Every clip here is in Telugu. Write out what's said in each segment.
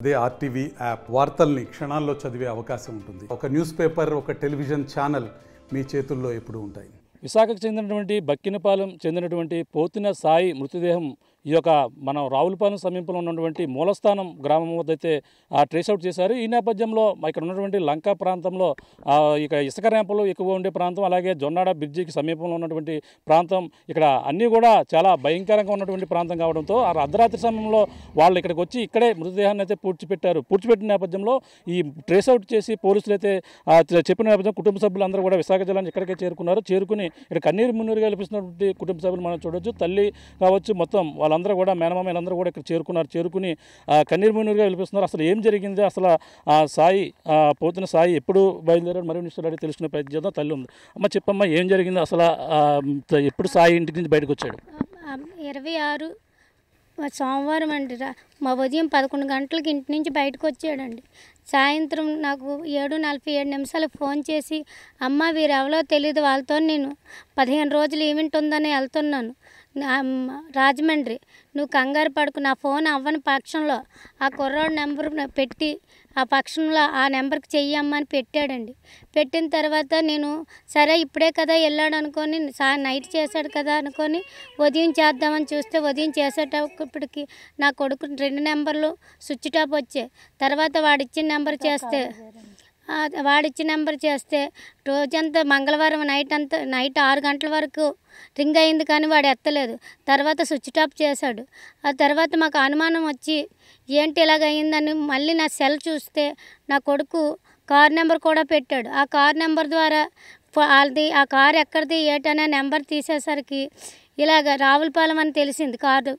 అదే ఆర్టీవీ యాప్ వార్తల్ని క్షణాల్లో చదివే అవకాశం ఉంటుంది. ఒక న్యూస్ పేపర్, ఒక టెలివిజన్ ఛానల్ మీ చేతుల్లో ఎప్పుడూ ఉంటాయి. విశాఖకు చెందినటువంటి బక్కినపాలెం చెందినటువంటి పోతిన సాయి మృతదేహం ఈ యొక్క మనం రావులపాలెం సమీపంలో ఉన్నటువంటి మూలస్థానం గ్రామం వద్ద అయితే ట్రేస్అవుట్ చేశారు. ఈ నేపథ్యంలో ఇక్కడ ఉన్నటువంటి లంకా ప్రాంతంలో ఇక ఇసుక ర్యాంపులు ఎక్కువ ఉండే ప్రాంతం, అలాగే జొన్నాడ బ్రిడ్జికి సమీపంలో ఉన్నటువంటి ప్రాంతం, ఇక్కడ అన్నీ కూడా చాలా భయంకరంగా ఉన్నటువంటి ప్రాంతం కావడంతో ఆ అర్ధరాత్రి సమయంలో వాళ్ళు ఇక్కడికి వచ్చి ఇక్కడే మృతదేహాన్ని అయితే పూడ్చిపెట్టిన నేపథ్యంలో ఈ ట్రేస్అవుట్ చేసి పోలీసులు అయితే చెప్పిన నేపథ్యం కుటుంబ సభ్యులందరూ కూడా విశాఖ జిల్లాని ఇక్కడికే చేరుకుని ఇక్కడ కన్నీరు మున్నీరుగా కల్పిస్తున్నటువంటి కుటుంబ సభ్యులు మనం చూడొచ్చు. తల్లి కావచ్చు, మొత్తం వాళ్ళందరూ కూడా మేనమామలందరూ కూడా ఇక్కడ చేరుకుని కన్నీరు మున్నీరుగా కల్పిస్తున్నారు. అసలు ఏం జరిగింది, అసలు సాయి పోతున్న సాయి ఎప్పుడు బయలుదేరాడు మరియు నిశ్చయాలు తెలుసుకునే ప్రయత్నం చేద్దాం. తల్లి ఉంది. అమ్మ చెప్పమ్మా, ఏం జరిగింది అసలు, ఎప్పుడు సాయి ఇంటి నుంచి బయటకు వచ్చాడు? 26 సోమవారం అండి. మా ఉదయం 11 గంటలకి ఇంటి నుంచి బయటకు వచ్చాడండి. సాయంత్రం నాకు 7:47 ఫోన్ చేసి, అమ్మ వీరెవరో తెలియదు, వాళ్ళతో నేను 15 రోజులు ఈవెంట్ ఉందని వెళ్తున్నాను రాజమండ్రి, నువ్వు కంగారు పడుకు, నా ఫోన్ అవ్వని పక్షంలో ఆ కుర్రాడు నెంబర్ పెట్టి ఆ పక్షంలో ఆ నెంబర్కి చెయ్యమ్మని పెట్టాడండి. పెట్టిన తర్వాత నేను సరే ఇప్పుడే కదా వెళ్ళాడు అనుకొని, నైట్ చేశాడు కదా అనుకొని ఉదయం చేద్దామని చూస్తే, ఉదయం చేసేటప్పటికి నా కొడుకు 2 నెంబర్లు స్విచ్ టాప్ వచ్చాయి. తర్వాత వాడిచ్చిన నెంబర్ చేస్తే రోజంతా మంగళవారం నైట్ 6 గంటల వరకు రింగ్ అయింది కానీ వాడు ఎత్తలేదు. తర్వాత స్విచ్ టాప్ చేశాడు. ఆ తర్వాత మాకు అనుమానం వచ్చి ఏంటి ఇలాగయిందని మళ్ళీ నా సెల్ చూస్తే నా కొడుకు కార్ నెంబర్ కూడా పెట్టాడు. ఆ కార్ నెంబర్ ద్వారా వాళ్ళది ఆ కారు ఎక్కడిది ఏటనే నెంబర్ తీసేసరికి ఇలాగ రావులపాలెం అని తెలిసింది కారు.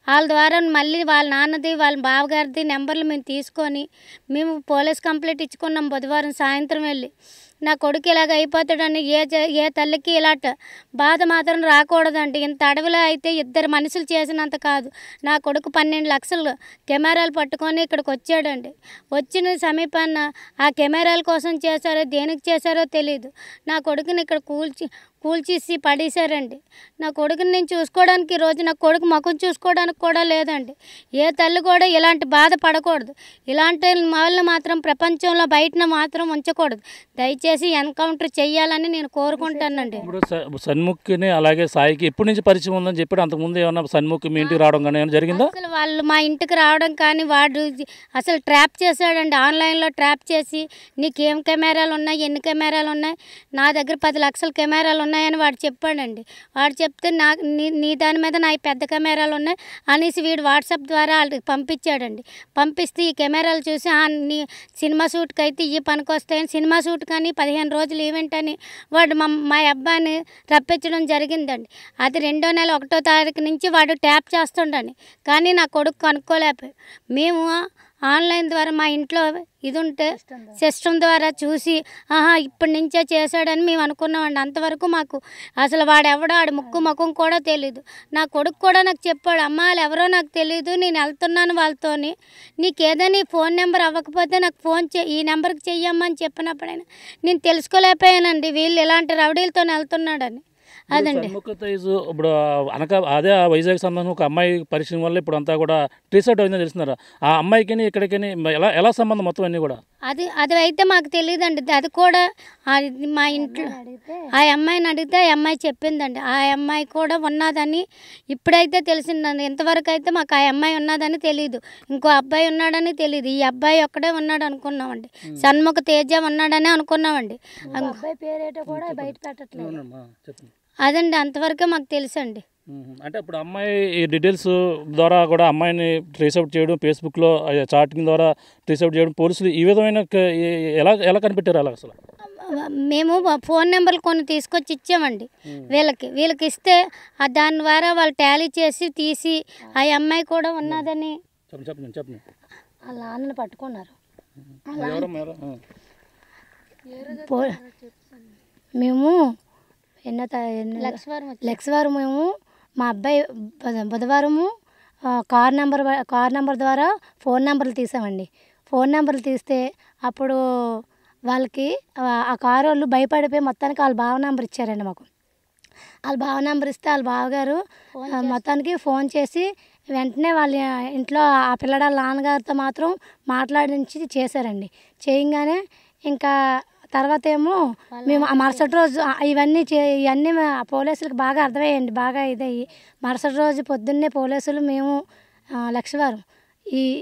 వాళ్ళ ద్వారా మళ్ళీ వాళ్ళ నాన్నది వాళ్ళ బావగారిది నెంబర్లు మేము తీసుకొని మేము పోలీస్ కంప్లైంట్ ఇచ్చుకున్నాం బుధవారం సాయంత్రం వెళ్ళి. నా కొడుకు ఇలాగ అయిపోతాడని ఏ తల్లికి ఇలాంట బాధ మాత్రం రాకూడదండి. ఇంత అడవిలో అయితే 2 మనుషులు చేసినంత కాదు. నా కొడుకు 12 లక్షలు కెమెరాలు పట్టుకొని ఇక్కడికి వచ్చాడండి. వచ్చిన సమీపాన్న ఆ కెమెరాల కోసం చేశారో దేనికి చేశారో తెలియదు. నా కొడుకుని ఇక్కడ కూల్చేసి పడేశారండి. నా కొడుకుని నేను చూసుకోవడానికి ఈరోజు నా కొడుకు ముఖం చూసుకోవడానికి కూడా లేదండి. ఏ తల్లి కూడా ఇలాంటి బాధ పడకూడదు. ఇలాంటి వాళ్ళని మాత్రం ప్రపంచంలో బయటన మాత్రం ఉంచకూడదు. దయచేసి ఎన్కౌంటర్ చేయాలని నేను కోరుకుంటానండి. ఇప్పుడు సన్ముఖ్ని అలాగే సాయికి ఎప్పటి నుంచి పరిచయం ఉందని చెప్పాడు? అంతకుముందు ఏమన్నా సన్ముఖ్ మీ ఇంటికి రావడం కానీ ఏమైనా జరిగిందా? అసలు వాళ్ళు మా ఇంటికి రావడం కానీ వాడు అసలు ట్రాప్ చేశాడండి. ఆన్లైన్లో ట్రాప్ చేసి నీకేం కెమెరాలు ఉన్నాయి, ఎన్ని కెమెరాలు ఉన్నాయి, నా దగ్గర 10 లక్షల కెమెరాలు ఉన్నాయని వాడు చెప్పాడండి. వాడు చెప్తే నీ దాని మీద నా పెద్ద కెమెరాలు ఉన్నాయి అనేసి వీడు వాట్సాప్ ద్వారా వాళ్ళకి పంపించాడండి. పంపిస్తే ఈ కెమెరాలు చూసి నీ సినిమా షూట్కి అయితే ఇవి పనికొస్తాయని, సినిమా షూట్ కానీ 15 రోజులు ఈవెంట్ అని వాడు మా అబ్బాయిని రప్పించడం జరిగిందండి. అది 2వ నెల 1వ తారీఖు నుంచి వాడు ట్యాప్ చేస్తుండని, కానీ నా కొడుకు కనుక్కోలేకపోయి మేము ఆన్లైన్ ద్వారా మా ఇంట్లో ఇది ఉంటే సిస్టమ్ ద్వారా చూసి ఇప్పటి నుంచే చేశాడని మేము అనుకున్నామండి. అంతవరకు మాకు అసలు వాడెవడో ఆడి ముఖం కూడా తెలీదు. నా కొడుకు కూడా నాకు చెప్పాడు, అమ్మ వాళ్ళు ఎవరో నాకు తెలియదు, నేను వెళ్తున్నాను వాళ్ళతోని, నీకు ఏదైనా ఫోన్ నెంబర్ అవ్వకపోతే నాకు ఈ నెంబర్కి చెయ్యమ్మని చెప్పినప్పుడైనా నేను తెలుసుకోలేకపోయానండి వీళ్ళు ఇలాంటి రౌడీలతో వెళ్తున్నాడని. అదండి ఇప్పుడు అదే వైజాగ్ సంబంధం ఒక అమ్మాయి పరిచయం వల్ల ఇప్పుడు అంతా కూడా ట్రేస్అవుట్ అయిందని తెలుస్తున్నారు. ఆ అమ్మాయికి ఇక్కడికి ఎలా సంబంధం మొత్తం అన్నీ కూడా అది అయితే మాకు తెలియదండి. అది కూడా మా ఇంట్లో ఆ అమ్మాయిని అడిగితే ఆ అమ్మాయి చెప్పిందండి. ఆ అమ్మాయి కూడా ఉన్నదని ఇప్పుడైతే తెలిసిందండి. ఇంతవరకు అయితే మాకు ఆ అమ్మాయి ఉన్నదని తెలియదు, ఇంకో అబ్బాయి ఉన్నాడని తెలియదు. ఈ అబ్బాయి ఒక్కడే ఉన్నాడు అనుకున్నామండి. సన్ముఖ తేజ ఉన్నాడని అనుకున్నామండి. అబ్బాయి పేరేటో కూడా బయట పెట్టట్లేదు. అదండి అంతవరకే మాకు తెలుసండి. అంటే ఇప్పుడు అమ్మాయి ఈ డీటెయిల్స్ ద్వారా కూడా అమ్మాయిని ట్రేస్అవుట్ చేయడం, ఫేస్బుక్లో చాటింగ్ ద్వారా ట్రేస్అవుట్ చేయడం, పోలీసులు ఈ విధమైన ఎలా కనిపెట్టారు? అలా అసలు మేము ఫోన్ నెంబర్లు కొన్ని తీసుకొచ్చి ఇచ్చామండి వీళ్ళకి ఇస్తే దాని ద్వారా వాళ్ళు టాలీ చేసి తీసి ఆ అమ్మాయి కూడా ఉన్నదని చెప్పండి. వాళ్ళ నాన్నని పట్టుకున్నారు. మేము లక్షవారం మేము మా అబ్బాయి బుధవారము కార్ నెంబర్ ద్వారా ఫోన్ నెంబర్లు తీసామండి. ఫోన్ నెంబర్లు తీస్తే అప్పుడు వాళ్ళకి ఆ కారు వాళ్ళు భయపడిపోయి మొత్తానికి వాళ్ళ బావ నెంబర్ ఇచ్చారండి మాకు. వాళ్ళ బావ నెంబర్ ఇస్తే వాళ్ళ బావగారు మొత్తానికి ఫోన్ చేసి వెంటనే వాళ్ళ ఇంట్లో ఆ పిల్లల నాన్నగారితో మాత్రం మాట్లాడించి చేశారండి. చేయంగానే ఇంకా తర్వాత ఏమో మేము ఆ మరుసటి రోజు ఇవన్నీ పోలీసులకు బాగా అర్థమయ్యండి. బాగా ఇదయ్యి మరుసటి రోజు పొద్దున్నే పోలీసులు మేము లక్షవారం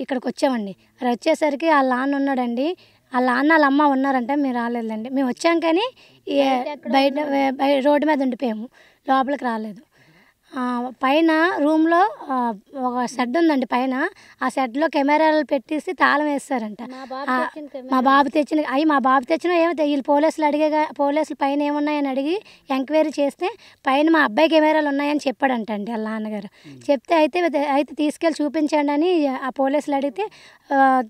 ఇక్కడికి వచ్చామండి. అది వచ్చేసరికి వాళ్ళ నాన్న ఉన్నాడండి. వాళ్ళ నాన్న వాళ్ళ అమ్మ ఉన్నారంటే మేము రాలేదండి. మేము వచ్చాం కానీ బయట రోడ్డు మీద ఉండిపోయాము, లోపలికి రాలేదు. పైన రూమ్లో ఒక షెడ్ ఉందండి. పైన ఆ షెడ్లో కెమెరాలు పెట్టేసి తాళం వేస్తారంట. మా బాబు తెచ్చిన ఏమో వీళ్ళు పోలీసులు పైన ఏమున్నాయని అడిగి ఎంక్వైరీ చేస్తే పైన మా అబ్బాయి కెమెరాలు ఉన్నాయని చెప్పాడంట అండి వాళ్ళ నాన్నగారు. చెప్తే అయితే తీసుకెళ్ళి చూపించండి అని ఆ పోలీసులు అడిగితే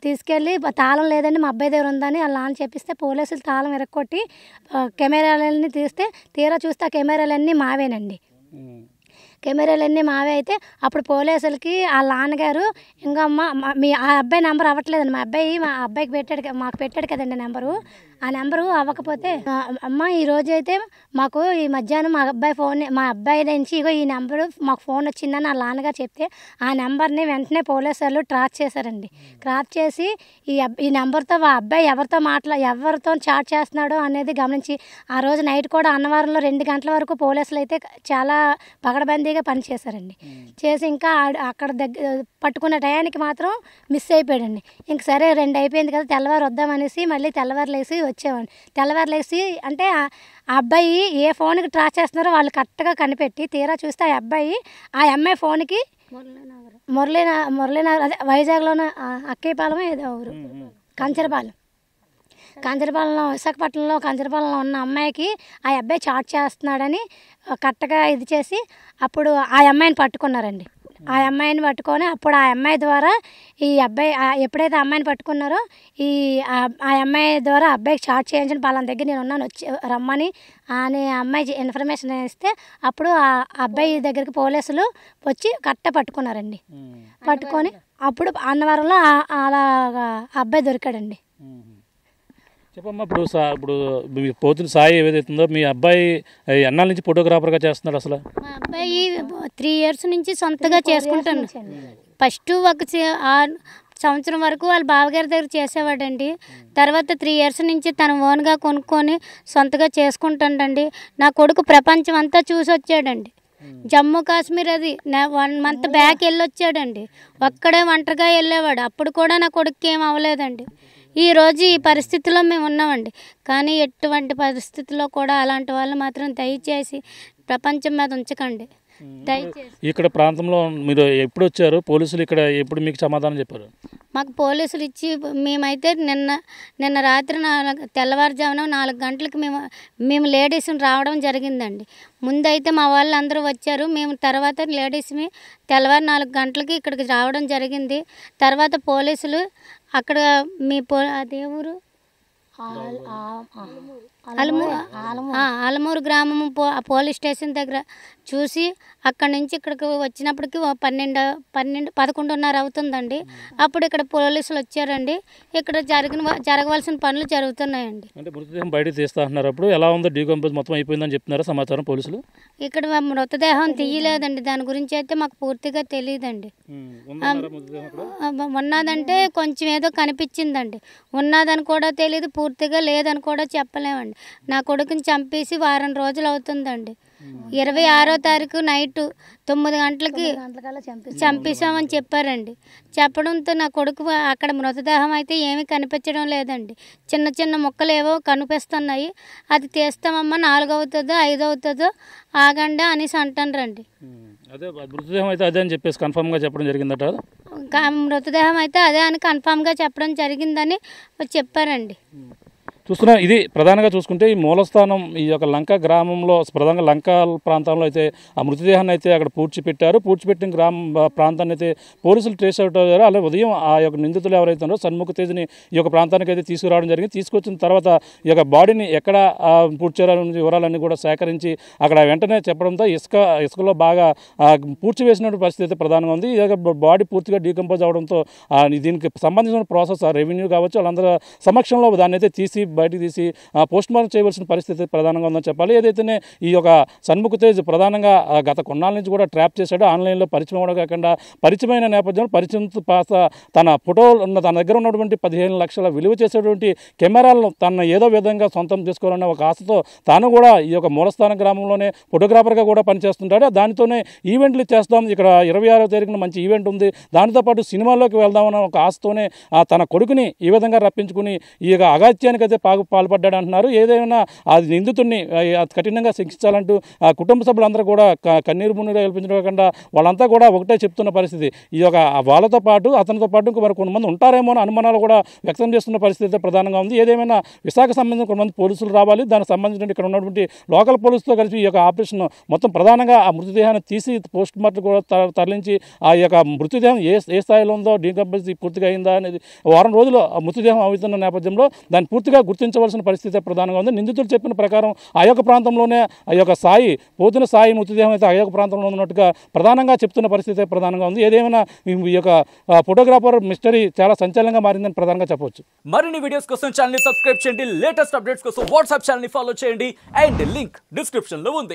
తీసుకెళ్ళి తాళం లేదండి మా అబ్బాయి దగ్గర ఉందని వాళ్ళ నాన్న చెప్పిస్తే పోలీసులు తాళం ఎరక్కొట్టి కెమెరాలన్నీ తీరా చూస్తే ఆ కెమెరాలన్నీ మావేనండి. కెమెరాలన్నీ మావే అయితే అప్పుడు పోలీసులకి వాళ్ళ నాన్నగారు ఇంకా ఆ అబ్బాయి నెంబర్ అవ్వట్లేదండి. మా అబ్బాయికి మాకు పెట్టాడు కదండి నెంబరు. ఆ నెంబరు అవ్వకపోతే అమ్మ ఈరోజు అయితే మాకు ఈ మధ్యాహ్నం మా అబ్బాయి నుంచి ఇగో ఈ నెంబరు మాకు ఫోన్ వచ్చిందని వాళ్ళ నాన్నగారు చెప్తే ఆ నెంబర్ని వెంటనే పోలీసులు ట్రాక్ చేశారండి. ట్రాక్ చేసి ఈ నెంబర్తో ఆ అబ్బాయి ఎవరితో చాట్ చేస్తున్నాడో అనేది గమనించి ఆ రోజు నైట్ కూడా అన్నవరంలో 2 గంటల వరకు పోలీసులు అయితే చాలా పగడబందీగా పనిచేశారండి. చేసి ఇంకా అక్కడ పట్టుకున్న టయానికి మాత్రం మిస్ అయిపోయాడండి. ఇంక సరే 2 అయిపోయింది కదా తెల్లవారు వద్దామనేసి మళ్ళీ తెల్లవారు లేసి వచ్చేవాడిని. తెల్లవారు లేసి అంటే ఆ అబ్బాయి ఏ ఫోన్కి ట్రాక్ చేస్తున్నారో వాళ్ళు కరెక్ట్గా కనిపెట్టి తీరా చూస్తే ఆ అమ్మాయి ఫోన్కి మురళీనగర్ అదే వైజాగ్లోనే అక్కయ్యపాలెం ఏదో ఊరు కంచరపాలెంలో విశాఖపట్నంలో కంచరపాలెంలో ఉన్న అమ్మాయికి ఆ అబ్బాయి చాట్ చేస్తున్నాడని కరెక్ట్గా ఇది చేసి అప్పుడు ఆ అమ్మాయిని పట్టుకున్నారండి. ఆ అమ్మాయిని పట్టుకొని అప్పుడు ఆ అమ్మాయి ద్వారా ఈ అబ్బాయి ఎప్పుడైతే అమ్మాయిని పట్టుకున్నారో ఆ అమ్మాయి ద్వారా అబ్బాయికి చాట్ చేయించిన పలానా దగ్గర నేను ఉన్నాను వచ్చి రమ్మని అని అమ్మాయి ఇన్ఫర్మేషన్ ఇస్తే అప్పుడు ఆ అబ్బాయి దగ్గరికి పోలీసులు వచ్చి పట్టుకున్నారండి. పట్టుకొని అప్పుడు అన్నవరంలో అలా అబ్బాయి దొరికాడండి. చెప్పమ్మా, ఇప్పుడు మీ పోతున్న సాయి ఏదైతుందో మీ అబ్బాయి ఎన్నాళ్ళ నుంచి ఫోటోగ్రాఫర్గా చేస్తున్నాడు? అసలు మా అబ్బాయి 3 years నుంచి సొంతగా చేసుకుంటాను. ఫస్ట్ 1 సంవత్సరం వరకు వాళ్ళ బావగారి దగ్గర చేసేవాడండి. తర్వాత 3 years నుంచి తన ఓన్గా కొనుక్కొని సొంతగా చేసుకుంటాడండి. నా కొడుకు ప్రపంచం అంతా చూసి వచ్చాడండి. జమ్మూ కాశ్మీర్ అది 1 month బ్యాక్ వెళ్ళొచ్చాడండి. ఒక్కడే ఒంటరిగా వెళ్ళేవాడు. అప్పుడు కూడా నా కొడుకు ఏం అవ్వలేదండి. ఈరోజు ఈ పరిస్థితిలో మేము ఉన్నామండి. కానీ ఎటువంటి పరిస్థితుల్లో కూడా అలాంటి వాళ్ళు మాత్రం దయచేసి ప్రపంచం మీద ఉంచకండి. దయచేసి ఇక్కడ ప్రాంతంలో మీరు ఎప్పుడు వచ్చారు? పోలీసులు ఇక్కడ ఎప్పుడు మీకు సమాధానం చెప్పారు? మాకు పోలీసులు ఇచ్చి మేమైతే నిన్న రాత్రి తెల్లవారుజామున 4 గంటలకు మేము లేడీస్ని రావడం జరిగిందండి. ముందైతే మా వాళ్ళు అందరూ వచ్చారు. మేము తర్వాత లేడీస్ని తెల్లవారు 4 గంటలకి ఇక్కడికి రావడం జరిగింది. తర్వాత పోలీసులు అక్కడ అదే ఊరు ఆలమూరు గ్రామం పోలీస్ స్టేషన్ దగ్గర చూసి అక్కడి నుంచి ఇక్కడికి వచ్చినప్పటికి 11:30 అవుతుందండి. అప్పుడు ఇక్కడ పోలీసులు వచ్చారండి. ఇక్కడ జరగవలసిన పనులు జరుగుతున్నాయండి. అంటే మృతదేహం బయట తీస్తా అంటున్నారు. అప్పుడు ఎలా ఉందో డీకంపోజ్ మొత్తం అయిపోయిందని చెప్తున్నారా సమాచారం పోలీసులు? ఇక్కడ మృతదేహం తీయలేదండి. దాని గురించి అయితే మాకు పూర్తిగా తెలియదండి. ఉన్నదంటే కొంచెం ఏదో కనిపించిందండి. ఉన్నదని కూడా తెలియదు, పూర్తిగా లేదని కూడా చెప్పలేమండి. నా కొడుకుని చంపేసి 1 వారం రోజులు అవుతుందండి. 26వ తారీఖు నైట్ 9 గంటలకి చంపేశామని చెప్పారండి. చెప్పడంతో నా కొడుకు అక్కడ మృతదేహం అయితే ఏమీ కనిపించడం లేదండి. చిన్న చిన్న ముక్కలు ఏవో కనిపిస్తున్నాయి. అది తీస్తామమ్మా 4 అవుతుందో 5 అవుతుందో ఆగండి అనేసి అంటారండి. అదే మృతదేహం అయితే అదే అని చెప్పేసి కన్ఫామ్గా చెప్పడం జరిగిందట. మృతదేహం అయితే అదే అని కన్ఫామ్గా చెప్పడం జరిగిందని చెప్పారండి. చూస్తున్నాం. ఇది ప్రధానంగా చూసుకుంటే ఈ మూలస్థానం ఈ యొక్క లంక గ్రామంలో ప్రధానంగా లంక ప్రాంతంలో అయితే ఆ మృతదేహాన్ని అయితే అక్కడ పూడ్చిపెట్టిన ప్రాంతాన్ని అయితే పోలీసులు ట్రేస్ అవుట్ అయ్యారు. అలాగే ఉదయం ఆ యొక్క నిందితులు ఎవరైతే ఉన్నారో షణ్ముఖ తేజ్ని ఈ యొక్క ప్రాంతానికి అయితే తీసుకురావడం జరిగింది. తీసుకొచ్చిన తర్వాత ఈ యొక్క బాడీని ఎక్కడ పూడ్చారనే వివరాలన్నీ కూడా సేకరించి అక్కడ వెంటనే చెప్పడంతో ఇసుకలో బాగా పూడ్చివేసినటువంటి పరిస్థితి అయితే ప్రధానంగా ఉంది. ఈ యొక్క బాడీ పూర్తిగా డీకంపోజ్ అవడంతో దీనికి సంబంధించిన ప్రాసెస్ రెవెన్యూ కావచ్చు వాళ్ళందరూ సమక్షంలో దాన్ని అయితే తీసి బయటికి తీసి పోస్ట్ మార్టం చేయవలసిన పరిస్థితి ప్రధానంగా ఉందని చెప్పాలి. ఏదైతేనే ఈ యొక్క షణ్ముఖ్ తేజ్ ప్రధానంగా గత కొన్నాళ్ళ నుంచి కూడా ట్రాప్ చేశాడు. ఆన్లైన్లో పరిచయం అవడం కాకుండా పరిచయమైన నేపథ్యంలో పరిచయంతో పాత తన ఫోటోలు తన దగ్గర ఉన్నటువంటి 15 లక్షల విలువ చేసేటువంటి కెమెరాలను తన ఏదో విధంగా సొంతం చేసుకోవాలనే ఒక ఆశతో తాను కూడా ఈ యొక్క మూలస్థాన గ్రామంలోనే ఫోటోగ్రాఫర్గా కూడా పనిచేస్తుంటాడు. దానితోనే ఈవెంట్లు చేస్తాం, ఇక్కడ 26వ తారీఖున మంచి ఈవెంట్ ఉంది, దానితో పాటు సినిమాల్లోకి వెళ్దామన్న ఒక ఆశతోనే తన కొడుకుని ఈ విధంగా రప్పించుకుని ఈ యొక్క అగాత్యానికి అయితే పాల్పడ్డాడు అంటున్నారు. ఏదైనా అది నిందితుడిని కఠినంగా శిక్షించాలంటూ కుటుంబ సభ్యులందరూ కూడా కన్నీరు మున్నీరు కల్పించకుండా వాళ్ళంతా కూడా ఒకటే చెప్తున్న పరిస్థితి. ఈ యొక్క వాళ్ళతో పాటు అతనితో పాటు ఇంకో మరి కొంతమంది ఉంటారేమో అని అనుమానాలు కూడా వ్యక్తం చేస్తున్న పరిస్థితి ప్రధానంగా ఉంది. ఏదేమైనా విశాఖ సంబంధించిన కొంతమంది పోలీసులు రావాలి, దానికి సంబంధించిన ఇక్కడ ఉన్నటువంటి లోకల్ పోలీసులతో కలిసి ఈ యొక్క ఆపరేషన్ మొత్తం ప్రధానంగా ఆ మృతదేహాన్ని తీసి పోస్ట్ మార్టం కూడా తరలించి ఆ యొక్క మృతదేహం ఏ స్థాయిలో ఉందో డీకంపోజ్ పూర్తిగా అయిందా అనేది వారం రోజులు మృతదేహం అవుతున్న నేపథ్యంలో దాన్ని పూర్తిగా గుర్తించవలసిన పరిస్థితి ప్రధానంగా ఉంది. నిందితులు చెప్పిన ప్రకారం ఆ యొక్క ప్రాంతంలోనే ఆ యొక్క పోతున్న సాయి మృతదేహం అయితే ఆ యొక్క ప్రాంతంలో ఉన్నట్టుగా ప్రధానంగా చెప్తున్న పరిస్థితి ప్రధానంగా ఉంది. ఏదేమైనా ఈ యొక్క ఫోటోగ్రాఫర్ మిస్టరీ చాలా సంచలనంగా మారిందని ప్రధానంగా చెప్పవచ్చు. మరిన్ని వీడియోస్ కోసం ఛానల్ ని సబ్స్క్రైబ్ చేయండి, లేటెస్ట్ అప్డేట్స్ కోసం వాట్సాప్ ఛానల్ ని ఫాలో చేయండి అండ్ లింక్ డిస్క్రిప్షన్ లో ఉంది.